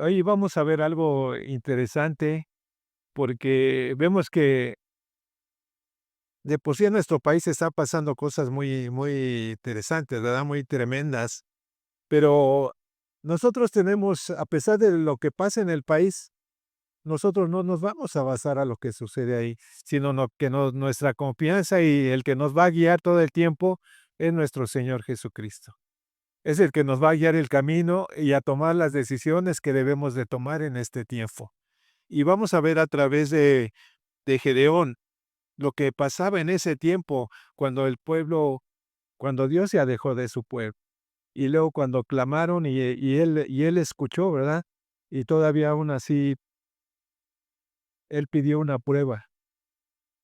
Hoy vamos a ver algo interesante porque vemos que de por sí en nuestro país está pasando cosas muy interesantes, ¿verdad? Muy tremendas, pero nosotros tenemos, a pesar de lo que pasa en el país, nosotros no nos vamos a basar a lo que sucede ahí, sino nuestra confianza y el que nos va a guiar todo el tiempo es nuestro Señor Jesucristo. Es el que nos va a guiar el camino y a tomar las decisiones que debemos de tomar en este tiempo. Y vamos a ver a través de Gedeón lo que pasaba en ese tiempo cuando el pueblo, cuando Dios se alejó de su pueblo. Y luego cuando clamaron y él escuchó, ¿verdad? Y todavía aún así él pidió una prueba.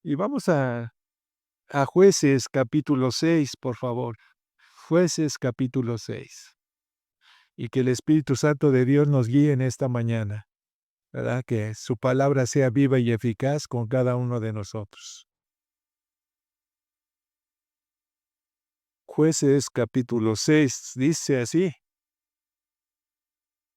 Y vamos a Jueces capítulo 6, por favor. Jueces capítulo 6. Y que el Espíritu Santo de Dios nos guíe en esta mañana, ¿verdad? Que su palabra sea viva y eficaz con cada uno de nosotros. Jueces capítulo 6 dice así: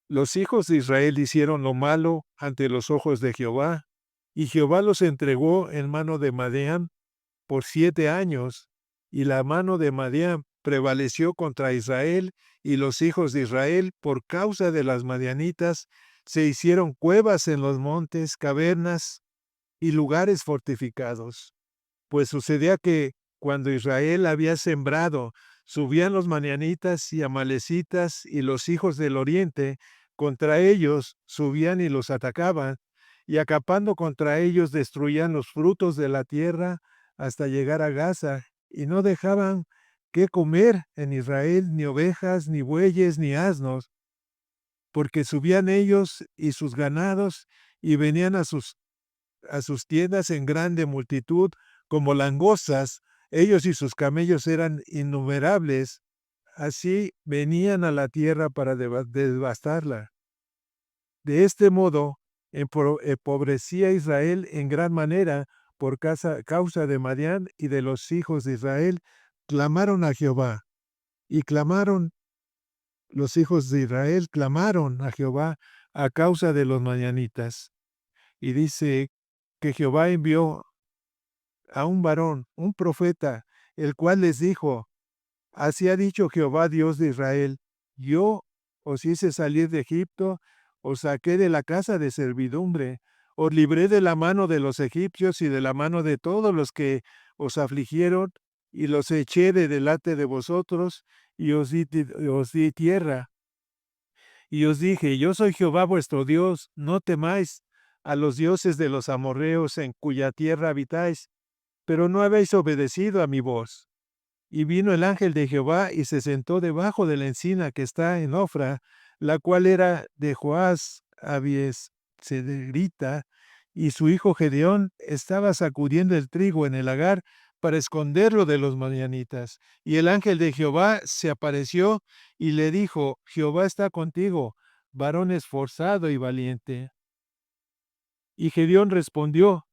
Los hijos de Israel hicieron lo malo ante los ojos de Jehová, y Jehová los entregó en mano de Madián por 7 años, y la mano de Madián prevaleció contra Israel, y los hijos de Israel, por causa de las madianitas, se hicieron cuevas en los montes, cavernas y lugares fortificados. Pues sucedía que cuando Israel había sembrado, subían los madianitas y amalecitas y los hijos del oriente, contra ellos subían y los atacaban, y acampando contra ellos destruían los frutos de la tierra hasta llegar a Gaza, y no dejaban qué comer en Israel, ni ovejas, ni bueyes, ni asnos, porque subían ellos y sus ganados, y venían a sus tiendas en grande multitud, como langostas. Ellos y sus camellos eran innumerables, así venían a la tierra para devastarla. De este modo, empobrecía Israel en gran manera por causa de Madián y de los hijos de Israel. Clamaron a Jehová, y clamaron los hijos de Israel, clamaron a Jehová a causa de los madianitas. Y dice que Jehová envió a un varón, un profeta, el cual les dijo: Así ha dicho Jehová Dios de Israel: Yo os hice salir de Egipto, os saqué de la casa de servidumbre, os libré de la mano de los egipcios y de la mano de todos los que os afligieron, y los eché de delante de vosotros, y os di tierra. Y os dije: Yo soy Jehová vuestro Dios, no temáis a los dioses de los amorreos en cuya tierra habitáis, pero no habéis obedecido a mi voz. Y vino el ángel de Jehová y se sentó debajo de la encina que está en Ofra, la cual era de Joás Abiezerita, y su hijo Gedeón estaba sacudiendo el trigo en el lagar para esconderlo de los madianitas. Y el ángel de Jehová se apareció y le dijo: Jehová está contigo, varón esforzado y valiente. Y Gedeón respondió: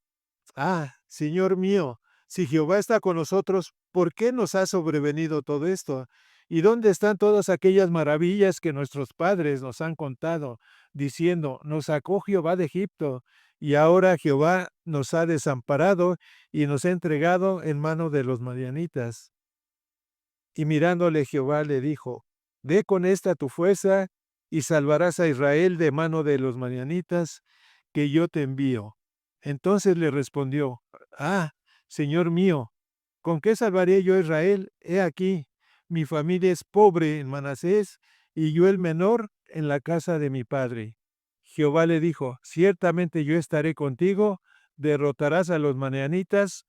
Señor mío, si Jehová está con nosotros, ¿por qué nos ha sobrevenido todo esto? ¿Y dónde están todas aquellas maravillas que nuestros padres nos han contado, diciendo: Nos sacó Jehová de Egipto, y ahora Jehová nos ha desamparado y nos ha entregado en mano de los madianitas? Y mirándole Jehová le dijo: Ve con esta tu fuerza y salvarás a Israel de mano de los madianitas, que yo te envío. Entonces le respondió: Señor mío, ¿con qué salvaré yo a Israel? He aquí, mi familia es pobre en Manasés, y yo el menor en la casa de mi padre. Jehová le dijo: Ciertamente yo estaré contigo, derrotarás a los madianitas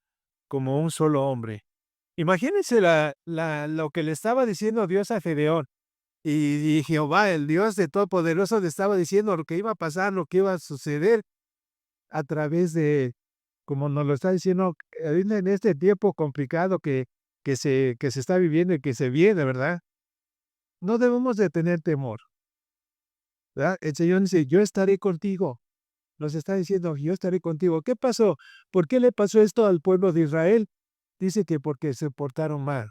como un solo hombre. Imagínense lo que le estaba diciendo Dios a Gedeón. Y Jehová, el Dios de Todopoderoso, le estaba diciendo lo que iba a pasar, lo que iba a suceder a través de, como nos lo está diciendo, en este tiempo complicado que se está viviendo y que se viene, ¿verdad? No debemos de tener temor, ¿verdad? El Señor dice: Yo estaré contigo. Nos está diciendo: Yo estaré contigo. ¿Qué pasó? ¿Por qué le pasó esto al pueblo de Israel? Dice que porque se portaron mal.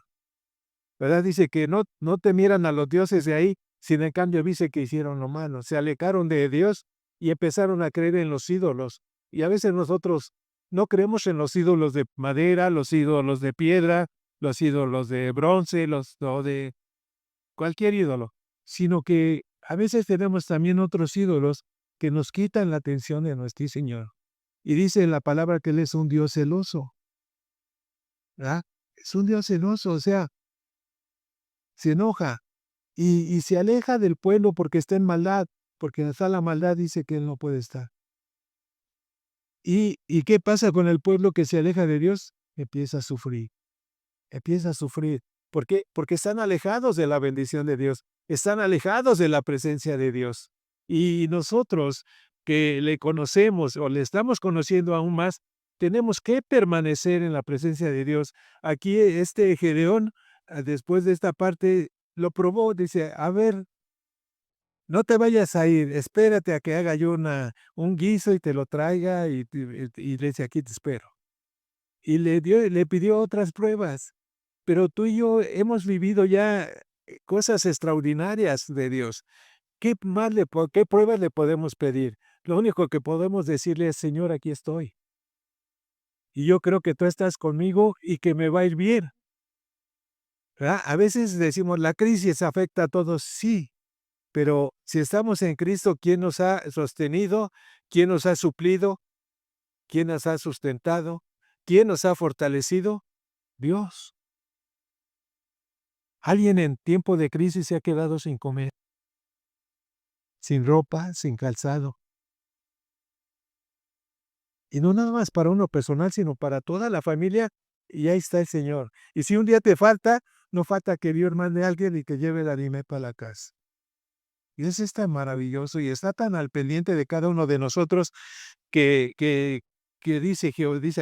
¿Verdad? Dice que no temieran a los dioses de ahí, Sin en cambio dice que hicieron lo malo, se alejaron de Dios y empezaron a creer en los ídolos. Y a veces nosotros no creemos en los ídolos de madera, los ídolos de piedra, los ídolos de bronce, o de cualquier ídolo, sino que a veces tenemos también otros ídolos que nos quitan la atención de nuestro Señor. Y dice en la palabra que Él es un Dios celoso, ¿verdad? Es un Dios celoso, o sea, se enoja y se aleja del pueblo porque está en maldad, porque donde está la maldad dice que Él no puede estar. ¿Y qué pasa con el pueblo que se aleja de Dios? Empieza a sufrir. Empieza a sufrir. ¿Por qué? Porque están alejados de la bendición de Dios, están alejados de la presencia de Dios. Y nosotros que le conocemos o le estamos conociendo aún más, tenemos que permanecer en la presencia de Dios. Aquí este Gedeón, después de esta parte, lo probó, dice, a ver, no te vayas a ir, espérate a que haga yo un guiso y te lo traiga y le dice, aquí te espero. Y le pidió otras pruebas. Pero tú y yo hemos vivido ya cosas extraordinarias de Dios. ¿Qué pruebas le podemos pedir? Lo único que podemos decirle es: "Señor, aquí estoy, y yo creo que tú estás conmigo y que me va a ir bien", ¿verdad? A veces decimos: "La crisis afecta a todos", sí, pero si estamos en Cristo, ¿quién nos ha sostenido? ¿Quién nos ha suplido? ¿Quién nos ha sustentado? ¿Quién nos ha fortalecido? Dios. Alguien en tiempo de crisis se ha quedado sin comer, sin ropa, sin calzado. Y no nada más para uno personal, sino para toda la familia, y ahí está el Señor. Y si un día te falta, no falta que Dios mande a alguien y que lleve el alimento para la casa. Y eso es tan maravilloso y está tan al pendiente de cada uno de nosotros que que que dice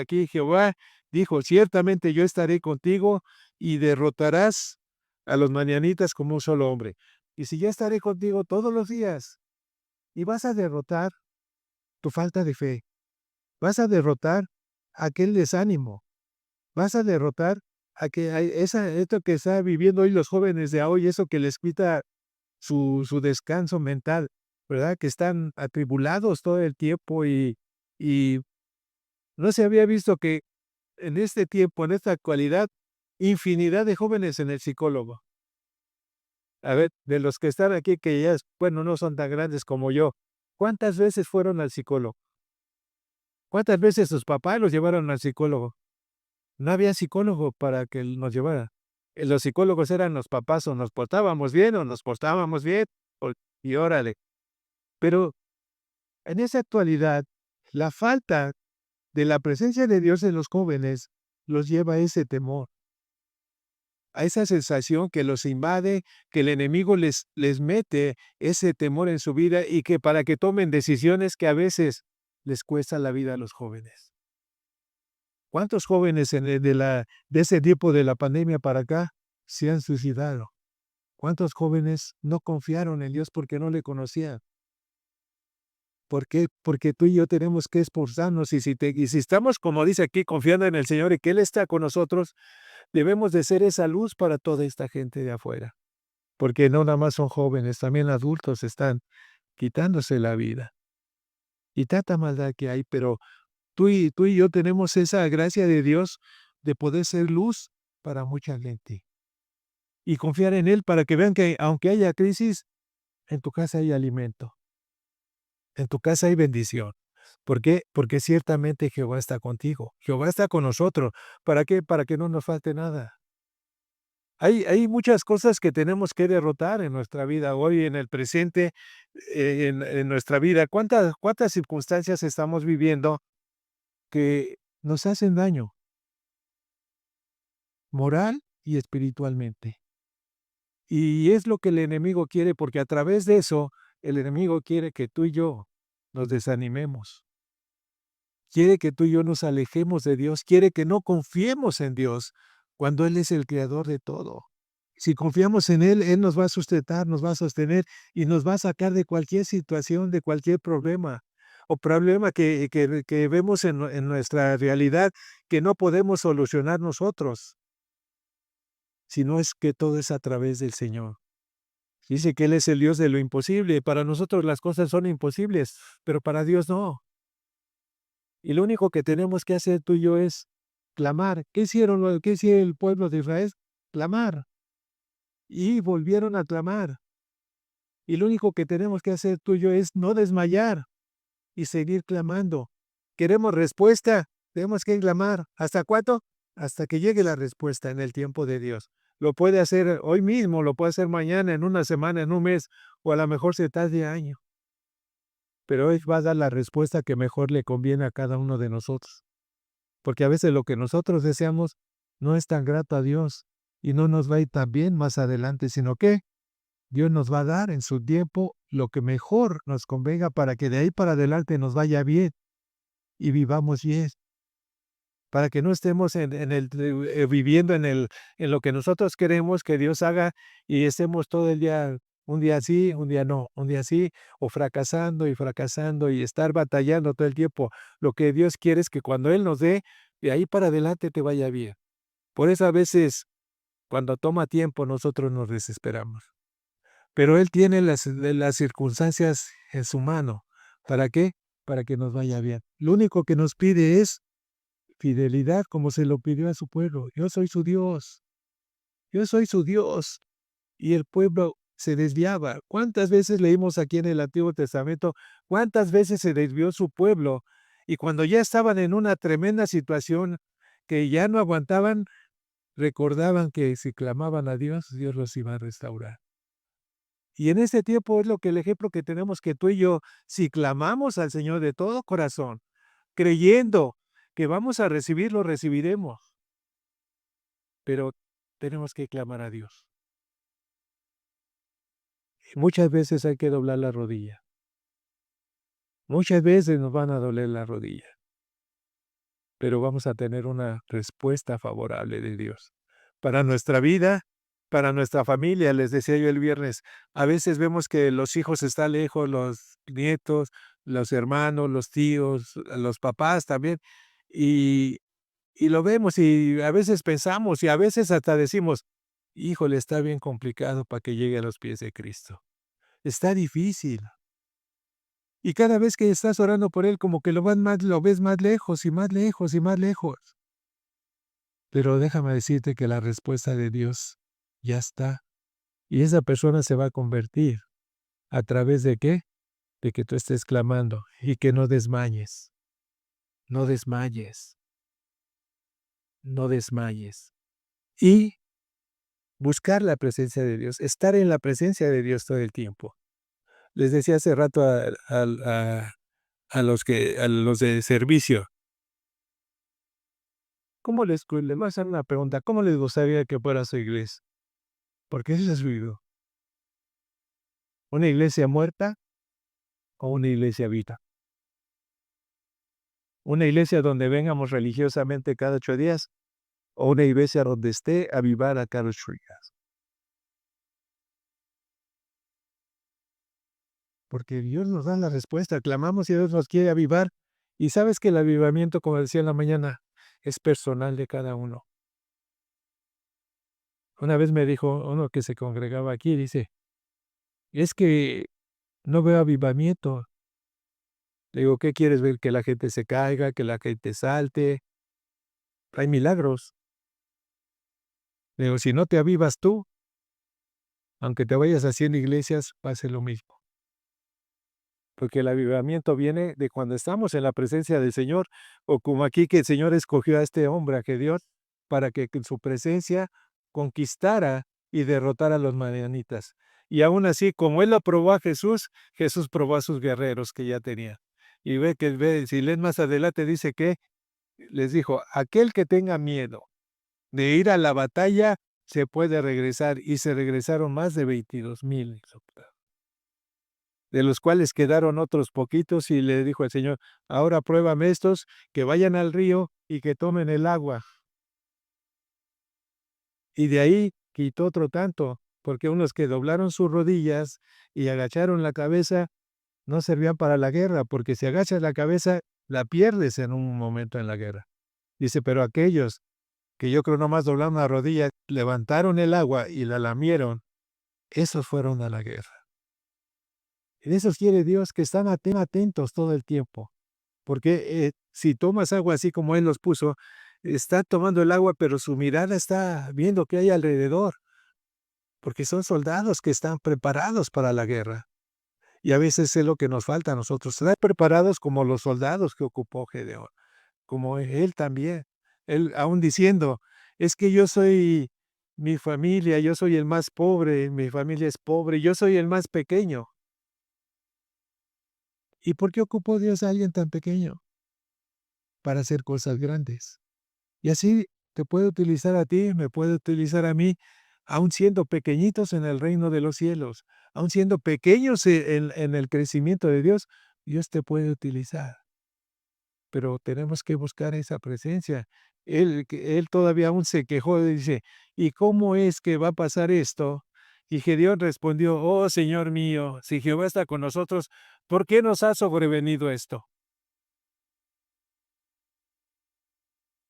aquí: "Jehová dijo: Ciertamente yo estaré contigo y derrotarás a los madianitas como un solo hombre". Y si yo estaré contigo todos los días, y vas a derrotar tu falta de fe, vas a derrotar aquel desánimo, vas a derrotar a que hay esto que están viviendo hoy los jóvenes de hoy, eso que les quita su descanso mental, ¿verdad? Que están atribulados todo el tiempo y no se había visto que en este tiempo, en esta actualidad, infinidad de jóvenes en el psicólogo. A ver, de los que están aquí, que ya bueno, no son tan grandes como yo, ¿cuántas veces fueron al psicólogo? ¿Cuántas veces sus papás los llevaron al psicólogo? No había psicólogo para que nos llevara. Los psicólogos eran los papás, o nos portábamos bien o nos portábamos bien, o y órale. Pero en esa actualidad, la falta de la presencia de Dios en los jóvenes los lleva a ese temor, a esa sensación que los invade, que el enemigo les mete ese temor en su vida y que para que tomen decisiones que a veces les cuesta la vida a los jóvenes. ¿Cuántos jóvenes de ese tiempo de la pandemia para acá se han suicidado? ¿Cuántos jóvenes no confiaron en Dios porque no le conocían? ¿Por qué? Porque tú y yo tenemos que esforzarnos y si estamos, como dice aquí, confiando en el Señor y que Él está con nosotros, debemos de ser esa luz para toda esta gente de afuera. Porque no nada más son jóvenes, también adultos están quitándose la vida. Y tanta maldad que hay, pero tú y yo tenemos esa gracia de Dios de poder ser luz para mucha gente. Y confiar en Él para que vean que aunque haya crisis, en tu casa hay alimento, en tu casa hay bendición. ¿Por qué? Porque ciertamente Jehová está contigo, Jehová está con nosotros. ¿Para qué? Para que no nos falte nada. Hay muchas cosas que tenemos que derrotar en nuestra vida hoy, en el presente, en nuestra vida. ¿Cuántas circunstancias estamos viviendo que nos hacen daño moral y espiritualmente? Y es lo que el enemigo quiere, porque a través de eso, el enemigo quiere que tú y yo nos desanimemos. Quiere que tú y yo nos alejemos de Dios, quiere que no confiemos en Dios cuando Él es el creador de todo. Si confiamos en Él, Él nos va a sustentar, nos va a sostener y nos va a sacar de cualquier situación, de cualquier problema o problema que vemos en nuestra realidad que no podemos solucionar nosotros, sino es que todo es a través del Señor. Dice que Él es el Dios de lo imposible. Para nosotros las cosas son imposibles, pero para Dios no. Y lo único que tenemos que hacer tú y yo es clamar. ¿Qué hicieron el pueblo de Israel? Clamar. Y volvieron a clamar. Y lo único que tenemos que hacer tú y yo es no desmayar y seguir clamando. Queremos respuesta, tenemos que clamar. ¿Hasta cuándo? Hasta que llegue la respuesta en el tiempo de Dios. Lo puede hacer hoy mismo, lo puede hacer mañana, en una semana, en un mes, o a lo mejor se tarde años. Pero Él va a dar la respuesta que mejor le conviene a cada uno de nosotros. Porque a veces lo que nosotros deseamos no es tan grato a Dios y no nos va a ir tan bien más adelante, sino que Dios nos va a dar en su tiempo lo que mejor nos convenga para que de ahí para adelante nos vaya bien y vivamos bien. Para que no estemos viviendo en lo que nosotros queremos que Dios haga y estemos todo el día, un día sí, un día no, un día sí, o fracasando y estar batallando todo el tiempo. Lo que Dios quiere es que cuando Él nos dé, de ahí para adelante te vaya bien. Por eso a veces, cuando toma tiempo, nosotros nos desesperamos. Pero Él tiene las circunstancias en su mano. ¿Para qué? Para que nos vaya bien. Lo único que nos pide es fidelidad, como se lo pidió a su pueblo. Yo soy su Dios. Yo soy su Dios. Y el pueblo se desviaba. ¿Cuántas veces leímos aquí en el Antiguo Testamento? ¿Cuántas veces se desvió su pueblo? Y cuando ya estaban en una tremenda situación que ya no aguantaban, recordaban que si clamaban a Dios, Dios los iba a restaurar. Y en ese tiempo es lo que el ejemplo que tenemos que tú y yo, si clamamos al Señor de todo corazón, creyendo que vamos a recibir, lo recibiremos. Pero tenemos que clamar a Dios. Y muchas veces hay que doblar la rodilla. Muchas veces nos van a doler la rodilla, pero vamos a tener una respuesta favorable de Dios. Para nuestra vida, para nuestra familia, les decía yo el viernes, a veces vemos que los hijos están lejos, los nietos, los hermanos, los tíos, los papás también, y, y lo vemos y a veces pensamos y a veces hasta decimos, híjole, está bien complicado para que llegue a los pies de Cristo. Está difícil. Y cada vez que estás orando por él, como que lo ves más lejos y más lejos y más lejos. Pero déjame decirte que la respuesta de Dios ya está. Y esa persona se va a convertir. ¿A través de qué? De que tú estés clamando y que no desmayes. No desmayes. No desmayes. Y buscar la presencia de Dios, estar en la presencia de Dios todo el tiempo. Les decía hace rato a los de servicio, les voy a hacer una pregunta, ¿cómo les gustaría que fuera su iglesia? Porque ese es su vida. ¿Una iglesia muerta o una iglesia viva? ¿Una iglesia donde vengamos religiosamente cada 8 días o una iglesia donde esté avivada cada 8 días? Porque Dios nos da la respuesta, clamamos y Dios nos quiere avivar. Y sabes que el avivamiento, como decía en la mañana, es personal de cada uno. Una vez me dijo uno que se congregaba aquí, dice, es que no veo avivamiento. Le digo, ¿qué quieres ver? Que la gente se caiga, que la gente salte. Hay milagros. Le digo, si no te avivas tú, aunque te vayas haciendo iglesias, va a ser lo mismo. Porque el avivamiento viene de cuando estamos en la presencia del Señor, o como aquí que el Señor escogió a este hombre, a Gedeón, para que en su presencia conquistara y derrotara a los madianitas. Y aún así, como él aprobó a Jesús, Jesús probó a sus guerreros que ya tenía. Y si lees más adelante, dice que les dijo, aquel que tenga miedo de ir a la batalla, se puede regresar. Y se regresaron más de 22,000 de los cuales quedaron otros poquitos, y le dijo el Señor, ahora pruébame estos, que vayan al río y que tomen el agua. Y de ahí quitó otro tanto, porque unos que doblaron sus rodillas y agacharon la cabeza, no servían para la guerra, porque si agachas la cabeza, la pierdes en un momento en la guerra. Dice, pero aquellos que yo creo nomás doblaron la rodilla, levantaron el agua y la lamieron, esos fueron a la guerra. En esos quiere Dios que están atentos todo el tiempo. Porque si tomas agua así como Él los puso, está tomando el agua, pero su mirada está viendo qué hay alrededor, porque son soldados que están preparados para la guerra. Y a veces es lo que nos falta a nosotros, estar preparados como los soldados que ocupó Gedeón, como él también. Él aún diciendo, es que yo soy mi familia, yo soy el más pobre, mi familia es pobre, yo soy el más pequeño. ¿Y por qué ocupó Dios a alguien tan pequeño? Para hacer cosas grandes. Y así te puede utilizar a ti, me puede utilizar a mí, aun siendo pequeñitos en el reino de los cielos, aun siendo pequeños en el crecimiento de Dios, Dios te puede utilizar. Pero tenemos que buscar esa presencia. Él todavía aún se quejó y dice, ¿y cómo es que va a pasar esto? Y Gedeón respondió, oh Señor mío, si Jehová está con nosotros, ¿por qué nos ha sobrevenido esto?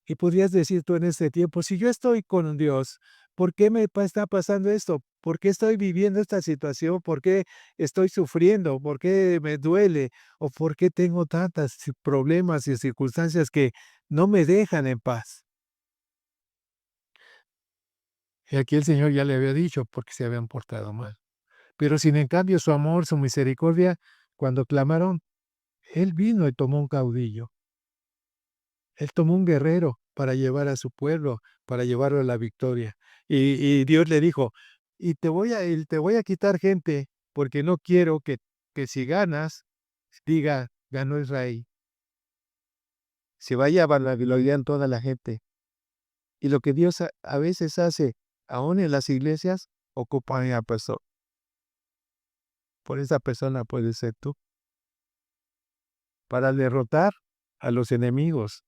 Y podrías decir tú en este tiempo, si yo estoy con Dios, ¿por qué está pasando esto? ¿Por qué estoy viviendo esta situación? ¿Por qué estoy sufriendo? ¿Por qué me duele? ¿O por qué tengo tantos problemas y circunstancias que no me dejan en paz? Y aquí el Señor ya le había dicho porque se habían portado mal. Pero sin en cambio su amor, su misericordia, cuando clamaron, Él vino y tomó un caudillo. Él tomó un guerrero para llevar a su pueblo, para llevarlo a la victoria. Y Dios le dijo, y te voy a quitar gente, porque no quiero que si ganas, diga, ganó Israel. Se vaya a vanagloриar toda la gente. Y lo que Dios a veces hace, aún en las iglesias, ocupa a una persona. Por esa persona puede ser tú. Para derrotar a los enemigos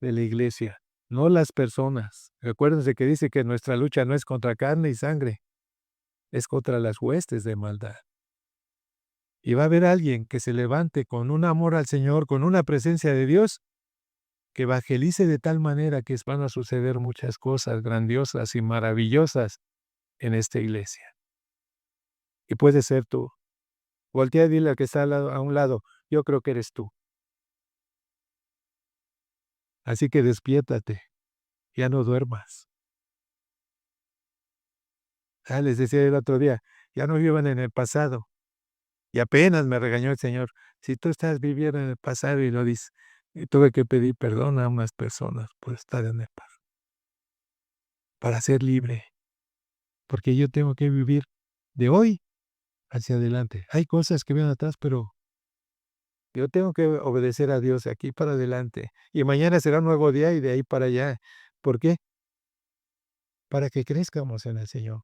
de la iglesia, no las personas. Recuérdense que dice que nuestra lucha no es contra carne y sangre, es contra las huestes de maldad. Y va a haber alguien que se levante con un amor al Señor, con una presencia de Dios, que evangelice de tal manera que van a suceder muchas cosas grandiosas y maravillosas en esta iglesia. Y puede ser tú. Voltea y dile al que está a un lado, yo creo que eres tú. Así que despiértate, ya no duermas. Les decía el otro día, ya no vivan en el pasado. Y apenas me regañó el Señor, si tú estás viviendo en el pasado y lo dices, y tuve que pedir perdón a unas personas por estar en el pasado, para ser libre, porque yo tengo que vivir de hoy hacia adelante. Hay cosas que vienen atrás, pero yo tengo que obedecer a Dios de aquí para adelante. Y mañana será un nuevo día y de ahí para allá. ¿Por qué? Para que crezcamos en el Señor.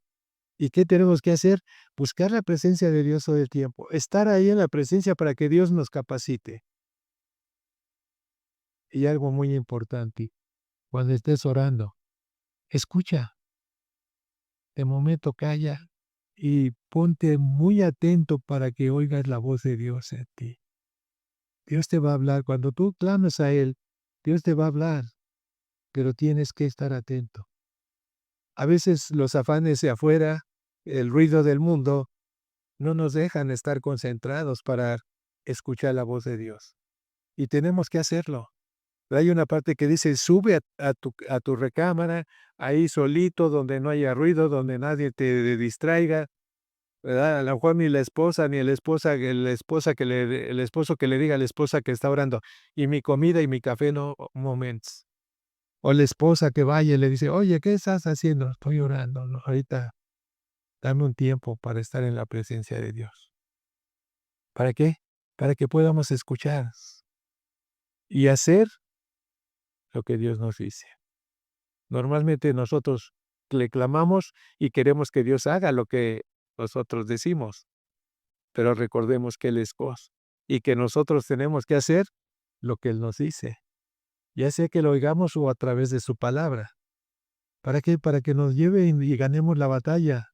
¿Y qué tenemos que hacer? Buscar la presencia de Dios todo el tiempo. Estar ahí en la presencia para que Dios nos capacite. Y algo muy importante, cuando estés orando, escucha, de momento calla y ponte muy atento para que oigas la voz de Dios en ti. Dios te va a hablar. Cuando tú clamas a Él, Dios te va a hablar, pero tienes que estar atento. A veces los afanes de afuera, el ruido del mundo, no nos dejan estar concentrados para escuchar la voz de Dios. Y tenemos que hacerlo. Hay una parte que dice, sube a tu recámara, ahí solito, donde no haya ruido, donde nadie te distraiga, ¿verdad? A lo mejor ni la esposa, ni el esposo que le diga a la esposa que está orando, y mi comida y mi café no, moments. O la esposa que vaya y le dice, oye, ¿qué estás haciendo? Estoy orando, no, ahorita dame un tiempo para estar en la presencia de Dios. ¿Para qué? Para que podamos escuchar y hacer lo que Dios nos dice. Normalmente nosotros le clamamos y queremos que Dios haga lo que nosotros decimos, pero recordemos que Él es Dios y que nosotros tenemos que hacer lo que Él nos dice, ya sea que lo oigamos o a través de su palabra. ¿Para qué? Para que nos lleve y ganemos la batalla,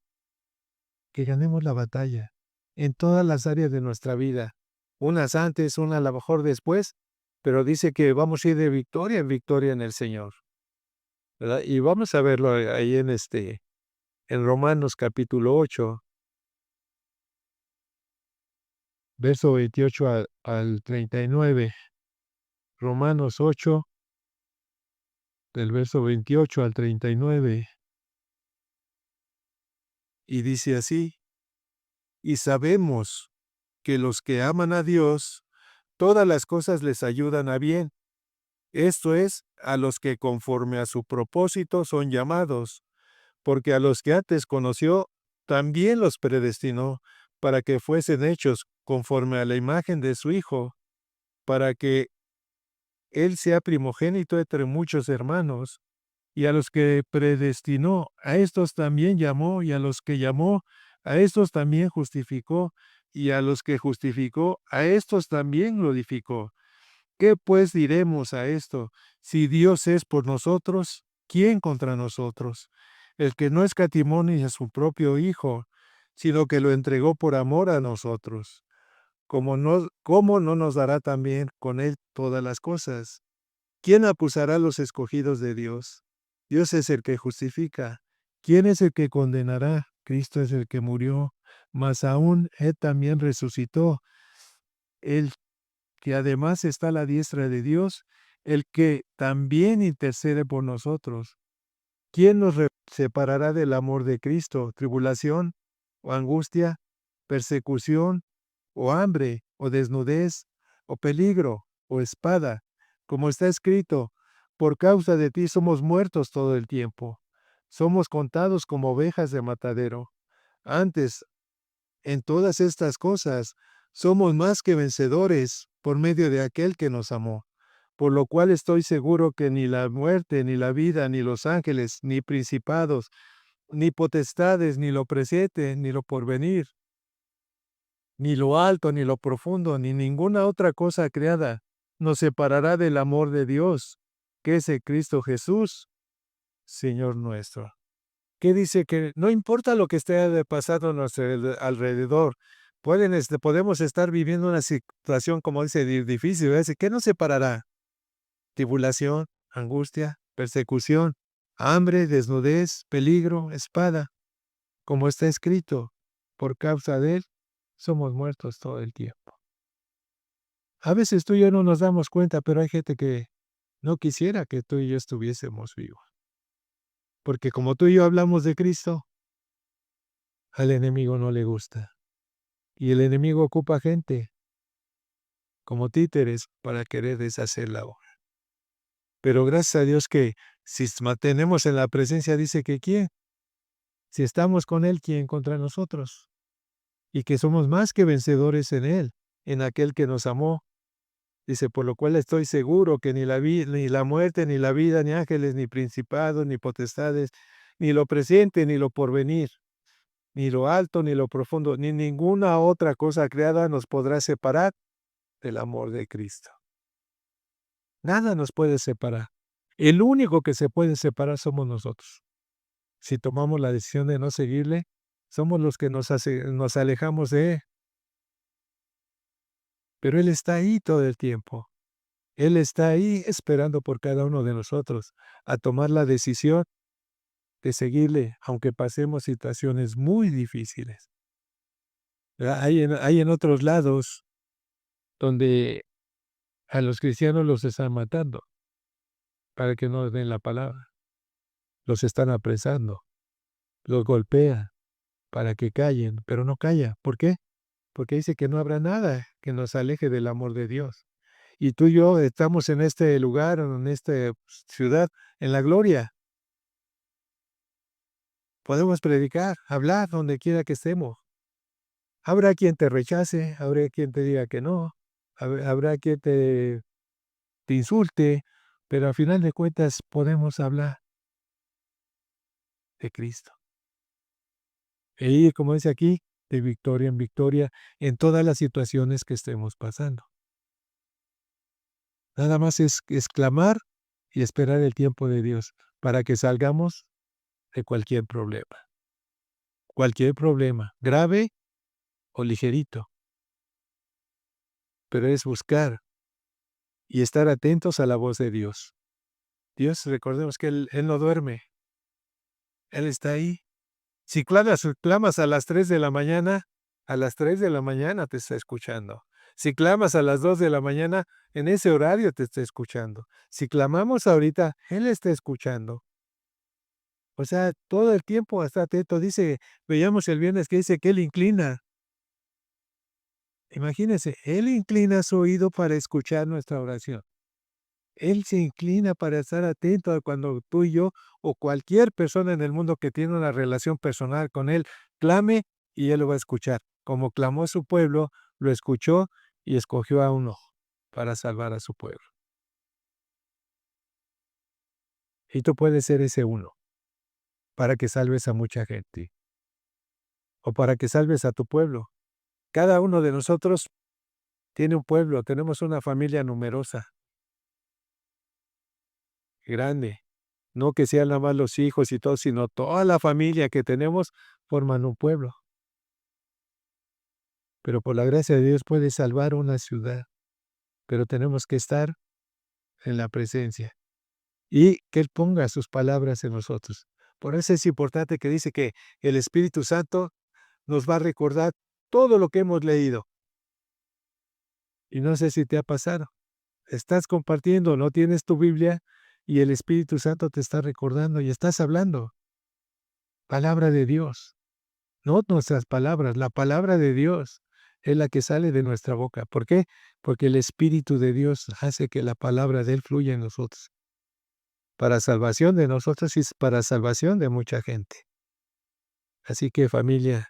que ganemos la batalla en todas las áreas de nuestra vida, unas antes, una a lo mejor después, pero dice que vamos a ir de victoria en victoria en el Señor, ¿verdad? Y vamos a verlo ahí en Romanos capítulo 8. verso 28 al 39. Romanos 8, del verso 28 al 39. Y dice así: y sabemos que los que aman a Dios, todas las cosas les ayudan a bien. Esto es, a los que conforme a su propósito son llamados, porque a los que antes conoció, también los predestinó para que fuesen hechos conforme a la imagen de su Hijo, para que Él sea primogénito entre muchos hermanos. Y a los que predestinó, a estos también llamó, y a los que llamó, a estos también justificó, y a los que justificó, a estos también glorificó. ¿Qué pues diremos a esto? Si Dios es por nosotros, ¿quién contra nosotros? El que no escatimó ni a su propio Hijo, sino que lo entregó por amor a nosotros. ¿Cómo no nos dará también con él todas las cosas? ¿Quién acusará a los escogidos de Dios? Dios es el que justifica. ¿Quién es el que condenará? Cristo es el que murió, mas aún Él también resucitó. Él que además está a la diestra de Dios, el que también intercede por nosotros. ¿Quién nos separará del amor de Cristo? ¿Tribulación o angustia, persecución o hambre o desnudez o peligro o espada? Como está escrito, por causa de ti somos muertos todo el tiempo. Somos contados como ovejas de matadero. Antes, en todas estas cosas, somos más que vencedores por medio de aquel que nos amó. Por lo cual estoy seguro que ni la muerte, ni la vida, ni los ángeles, ni principados, ni potestades, ni lo presente, ni lo porvenir, ni lo alto, ni lo profundo, ni ninguna otra cosa creada, nos separará del amor de Dios, que es el Cristo Jesús, Señor nuestro. Que dice que no importa lo que esté pasando a nuestro alrededor, podemos estar viviendo una situación, como dice, difícil. Dice, ¿qué nos separará? Tribulación, angustia, persecución, hambre, desnudez, peligro, espada. Como está escrito, por causa de él, somos muertos todo el tiempo. A veces tú y yo no nos damos cuenta, pero hay gente que no quisiera que tú y yo estuviésemos vivos. Porque como tú y yo hablamos de Cristo, al enemigo no le gusta. Y el enemigo ocupa gente como títeres para querer deshacer la obra. Pero gracias a Dios que si mantenemos en la presencia, dice que ¿quién? Si estamos con Él, ¿quién contra nosotros? Y que somos más que vencedores en Él, en aquel que nos amó. Dice, por lo cual estoy seguro que ni ni la muerte, ni la vida, ni ángeles, ni principados, ni potestades, ni lo presente, ni lo porvenir, ni lo alto, ni lo profundo, ni ninguna otra cosa creada nos podrá separar del amor de Cristo. Nada nos puede separar. El único que se puede separar somos nosotros. Si tomamos la decisión de no seguirle, somos los que nos alejamos de Él. Pero Él está ahí todo el tiempo. Él está ahí esperando por cada uno de nosotros a tomar la decisión de seguirle, aunque pasemos situaciones muy difíciles. Hay en otros lados donde a los cristianos los están matando para que no den la palabra. Los están apresando, los golpean para que callen, pero no calla. ¿Por qué? Porque dice que no habrá nada que nos aleje del amor de Dios. Y tú y yo estamos en este lugar, en esta ciudad, en la gloria. Podemos predicar, hablar donde quiera que estemos. Habrá quien te rechace, habrá quien te diga que no, habrá quien te insulte, pero al final de cuentas podemos hablar de Cristo. E ir, como dice aquí, de victoria en victoria en todas las situaciones que estemos pasando. Nada más es clamar y esperar el tiempo de Dios para que salgamos de cualquier problema, grave o ligerito, pero es buscar y estar atentos a la voz de Dios. Dios, recordemos que Él no duerme, Él está ahí. Si clamas a las 3 de la mañana, a las 3 de la mañana te está escuchando. Si clamas a las 2 de la mañana, en ese horario te está escuchando. Si clamamos ahorita, Él está escuchando. O sea, todo el tiempo está atento. Dice, veíamos el viernes que dice que Él inclina. Imagínense, Él inclina su oído para escuchar nuestra oración. Él se inclina para estar atento a cuando tú y yo o cualquier persona en el mundo que tiene una relación personal con Él clame y Él lo va a escuchar. Como clamó a su pueblo, lo escuchó y escogió a uno para salvar a su pueblo. Y tú puedes ser ese uno para que salves a mucha gente o para que salves a tu pueblo. Cada uno de nosotros tiene un pueblo, tenemos una familia numerosa, grande. No que sean nada más los hijos y todo, sino toda la familia que tenemos forman un pueblo. Pero por la gracia de Dios puede salvar una ciudad, pero tenemos que estar en la presencia y que Él ponga sus palabras en nosotros. Por eso es importante que dice que el Espíritu Santo nos va a recordar todo lo que hemos leído. Y no sé si te ha pasado. Estás compartiendo, no tienes tu Biblia y el Espíritu Santo te está recordando y estás hablando. Palabra de Dios. No nuestras palabras, la palabra de Dios es la que sale de nuestra boca. ¿Por qué? Porque el Espíritu de Dios hace que la palabra de Él fluya en nosotros, para salvación de nosotros y para salvación de mucha gente. Así que familia,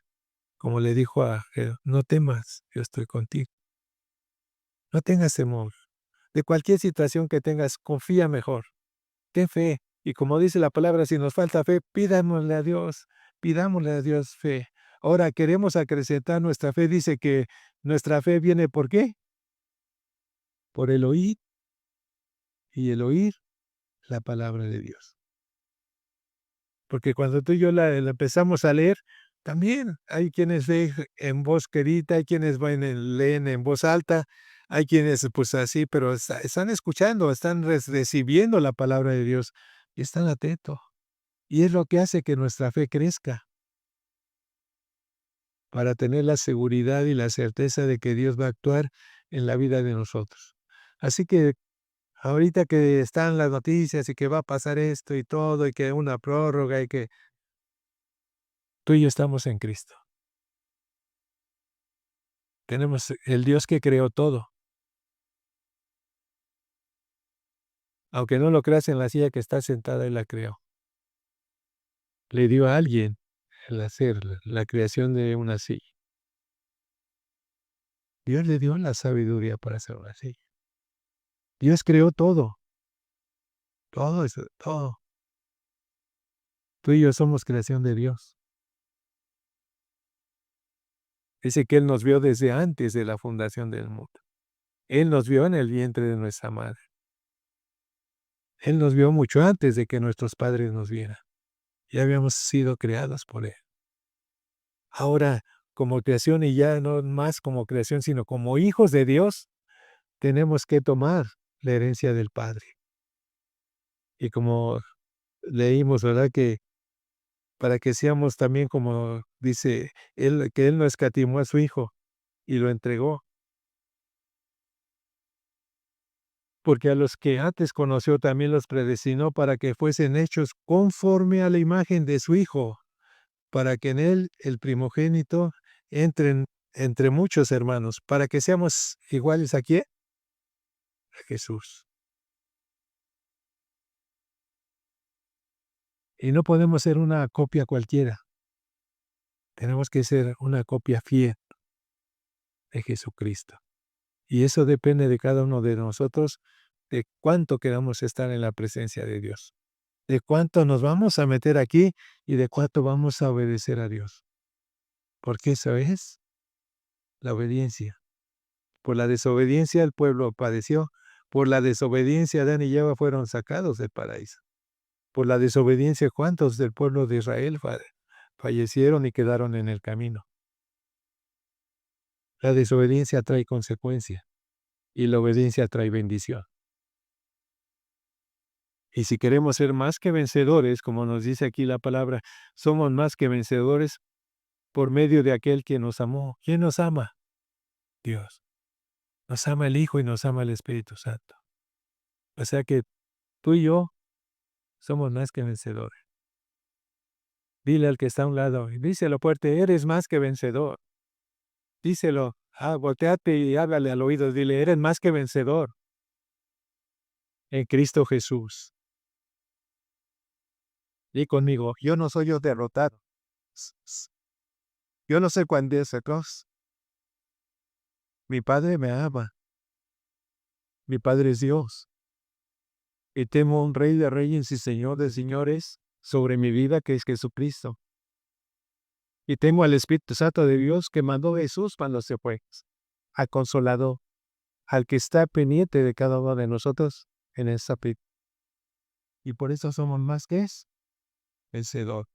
como le dijo a no temas, yo estoy contigo. No tengas temor. De cualquier situación que tengas, confía mejor. Ten fe. Y como dice la palabra, si nos falta fe, pidámosle a Dios fe. Ahora queremos acrecentar nuestra fe. Dice que nuestra fe viene ¿por qué? Por el oír y el oír la palabra de Dios. Porque cuando tú y yo la empezamos a leer, también hay quienes leen en voz querida, hay quienes leen en voz alta, hay quienes pues así, pero están escuchando, están recibiendo la palabra de Dios y están atentos. Y es lo que hace que nuestra fe crezca, para tener la seguridad y la certeza de que Dios va a actuar en la vida de nosotros. Así que ahorita que están las noticias y que va a pasar esto y todo, y que una prórroga y que tú y yo estamos en Cristo. Tenemos el Dios que creó todo. Aunque no lo creas, en la silla que está sentada, Él la creó. Le dio a alguien el hacer la creación de una silla. Dios le dio la sabiduría para hacer una silla. Dios creó todo, todo eso, todo. Tú y yo somos creación de Dios. Dice que Él nos vio desde antes de la fundación del mundo. Él nos vio en el vientre de nuestra madre. Él nos vio mucho antes de que nuestros padres nos vieran. Ya habíamos sido creados por Él. Ahora, como creación y ya no más como creación, sino como hijos de Dios, tenemos que tomar la herencia del Padre. Y como leímos, ¿verdad? Que para que seamos también como dice Él, que Él no escatimó a su Hijo y lo entregó. Porque a los que antes conoció también los predestinó para que fuesen hechos conforme a la imagen de su Hijo, para que en Él, el primogénito, entren entre muchos hermanos, para que seamos iguales a quién, a Jesús. Y no podemos ser una copia cualquiera, tenemos que ser una copia fiel de Jesucristo. Y eso depende de cada uno de nosotros, de cuánto queramos estar en la presencia de Dios, de cuánto nos vamos a meter aquí y de cuánto vamos a obedecer a Dios. Porque eso es la obediencia. Por la desobediencia el pueblo padeció, por la desobediencia Adán y Eva fueron sacados del paraíso. Por la desobediencia cuántos del pueblo de Israel fallecieron y quedaron en el camino. La desobediencia trae consecuencia y la obediencia trae bendición. Y si queremos ser más que vencedores, como nos dice aquí la palabra, somos más que vencedores por medio de aquel que nos amó. ¿Quién nos ama? Dios. Nos ama el Hijo y nos ama el Espíritu Santo. O sea que tú y yo somos más que vencedores. Dile al que está a un lado, y díselo fuerte, eres más que vencedor. Díselo, volteate y háblale al oído, dile, eres más que vencedor en Cristo Jesús. Y conmigo, yo no soy yo derrotado. Yo no sé cuándo es Dios. Mi Padre me ama. Mi Padre es Dios. Y temo un Rey de Reyes y Señor de Señores sobre mi vida, que es Jesucristo. Y temo al Espíritu Santo de Dios que mandó Jesús cuando se fue, al Consolador, al que está pendiente de cada uno de nosotros en esta vida. Y por eso somos más que vencedor.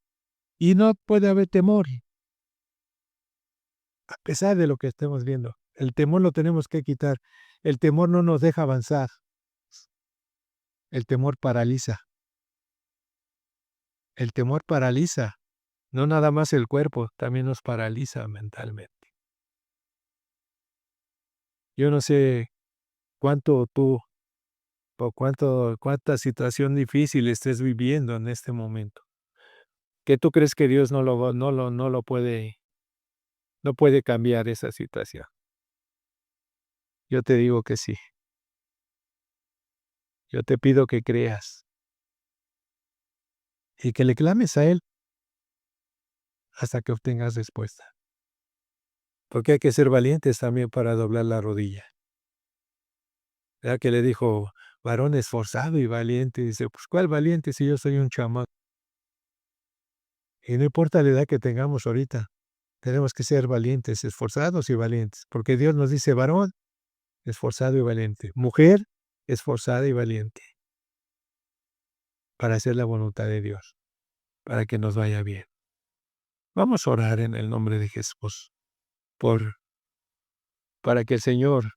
Y no puede haber temor, a pesar de lo que estemos viendo. El temor lo tenemos que quitar. El temor no nos deja avanzar. El temor paraliza. El temor paraliza. No nada más el cuerpo, también nos paraliza mentalmente. Yo no sé cuánto tú o cuánta situación difícil estés viviendo en este momento. ¿Qué tú crees que Dios no puede cambiar esa situación? Yo te digo que sí. Yo te pido que creas y que le clames a Él hasta que obtengas respuesta. Porque hay que ser valientes también para doblar la rodilla. ¿Verdad que le dijo, varón esforzado y valiente? Dice, pues ¿cuál valiente si yo soy un chamaco? Y no importa la edad que tengamos ahorita, tenemos que ser valientes, esforzados y valientes, porque Dios nos dice varón, esforzado y valiente, mujer, esforzada y valiente, para hacer la voluntad de Dios, para que nos vaya bien. Vamos a orar en el nombre de Jesús, para que el Señor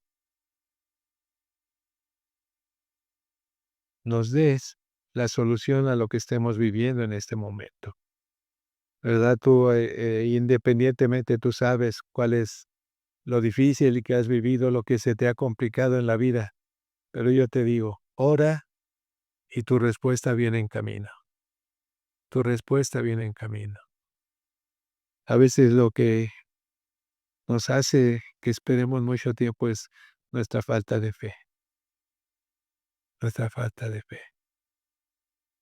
nos des la solución a lo que estemos viviendo en este momento. ¿Verdad? Tú, independientemente, tú sabes cuál es lo difícil que has vivido, lo que se te ha complicado en la vida. Pero yo te digo, ora y tu respuesta viene en camino. Tu respuesta viene en camino. A veces lo que nos hace que esperemos mucho tiempo es nuestra falta de fe. Nuestra falta de fe.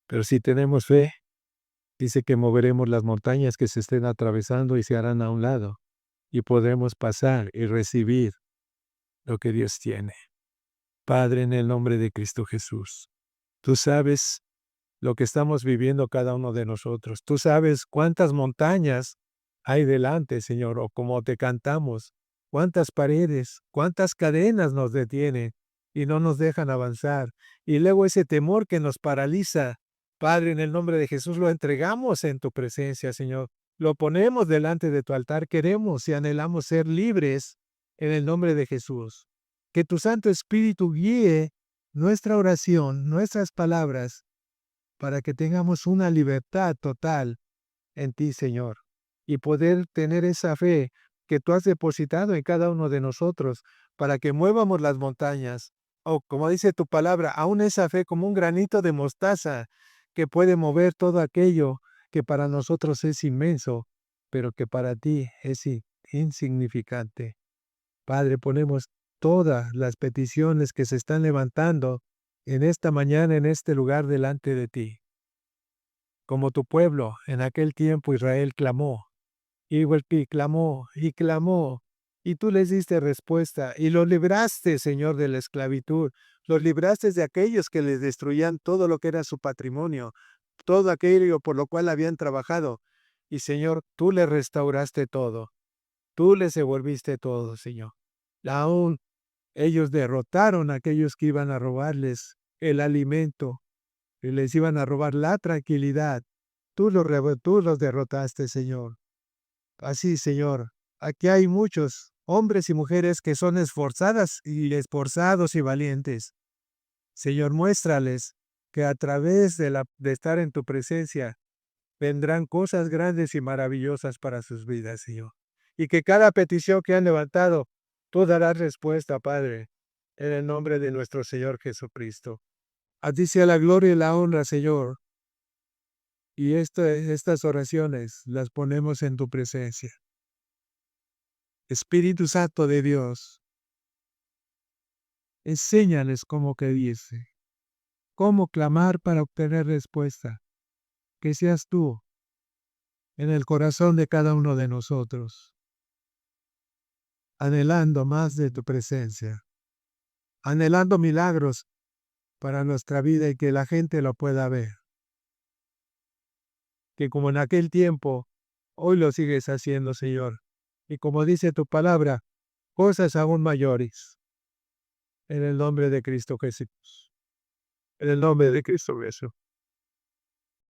Pero si tenemos fe, dice que moveremos las montañas que se estén atravesando y se harán a un lado, y podremos pasar y recibir lo que Dios tiene. Padre, en el nombre de Cristo Jesús, tú sabes lo que estamos viviendo cada uno de nosotros. Tú sabes cuántas montañas hay delante, Señor, o como te cantamos, cuántas paredes, cuántas cadenas nos detienen y no nos dejan avanzar. Y luego ese temor que nos paraliza, Padre, en el nombre de Jesús lo entregamos en tu presencia, Señor. Lo ponemos delante de tu altar. Queremos y anhelamos ser libres en el nombre de Jesús. Que tu Santo Espíritu guíe nuestra oración, nuestras palabras, para que tengamos una libertad total en ti, Señor, y poder tener esa fe que tú has depositado en cada uno de nosotros, para que muevamos las montañas, o como dice tu palabra, aún esa fe como un granito de mostaza que puede mover todo aquello que para nosotros es inmenso, pero que para ti es insignificante. Padre, ponemos todas las peticiones que se están levantando en esta mañana, en este lugar delante de ti. Como tu pueblo en aquel tiempo Israel clamó, y clamó, y tú les diste respuesta, y los libraste, Señor, de la esclavitud, los libraste de aquellos que les destruían todo lo que era su patrimonio, todo aquello por lo cual habían trabajado. Y Señor, tú les restauraste todo, tú les devolviste todo, Señor. Aún ellos derrotaron a aquellos que iban a robarles el alimento y les iban a robar la tranquilidad. Tú los derrotaste, Señor. Así, Señor, aquí hay muchos hombres y mujeres que son esforzadas y esforzados y valientes. Señor, muéstrales que a través de estar en tu presencia, vendrán cosas grandes y maravillosas para sus vidas, Señor. Y que cada petición que han levantado, tú darás respuesta, Padre, en el nombre de nuestro Señor Jesucristo. A ti sea la gloria y la honra, Señor. Y estas oraciones las ponemos en tu presencia. Espíritu Santo de Dios, enséñales cómo pedirse, cómo clamar para obtener respuesta. Que seas tú en el corazón de cada uno de nosotros, anhelando más de tu presencia, anhelando milagros para nuestra vida y que la gente lo pueda ver. Que como en aquel tiempo, hoy lo sigues haciendo, Señor. Y como dice tu palabra, cosas aún mayores. En el nombre de Cristo Jesús. En el nombre de Cristo Jesús.